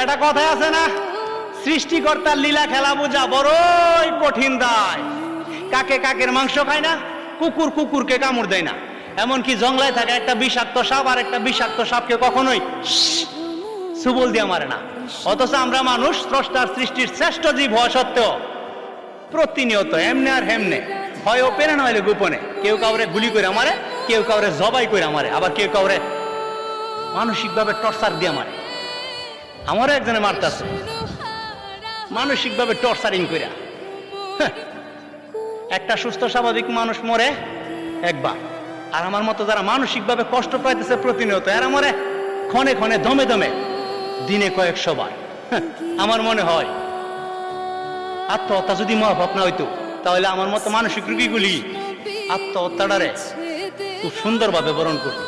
একটা কথাই আছে না, সৃষ্টিকর্তার লীলা খেলা বোঝা বড়ই কঠিন দায়। কাকে কাকের মাংস খায় না, কুকুর কুকুরকে কামড় দেয় না, এমনকি জঙ্গলায় থাকে একটা বিষাক্ত সাপ আর একটা বিষাক্ত সাপকে কখনোই সুবল দিয়ে মারে না। অথচ আমরা মানুষ স্রষ্টার সৃষ্টির শ্রেষ্ঠ জীব হওয়া সত্ত্বেও প্রতিনিয়ত এমনে আর হেমনে, হয় ওপেনে নইলে গোপনে, কেউ কাউরে গুলি করে মারে, কেউ কাউরে জবাই করে মারে, আবার কেউ কাউরে মানসিকভাবে টর্চার দিয়ে মারে। আমারও একজনে মারতেছে মানসিকভাবে টর্চারিং করে। একটা সুস্থ স্বাভাবিক মানুষ মরে একবার, আর আমার মতো যারা মানসিকভাবে কষ্ট পাইতেছে প্রতিনিয়ত, এরা মরে ক্ষণে ক্ষণে দমে দমে দিনে কয়েকশো বার। আমার মনে হয় আত্মহত্যা যদি মহাপাপ না হইতো, তাহলে আমার মতো মানসিক রোগীগুলি আত্মহত্যাটারে খুব সুন্দরভাবে বরণ করত।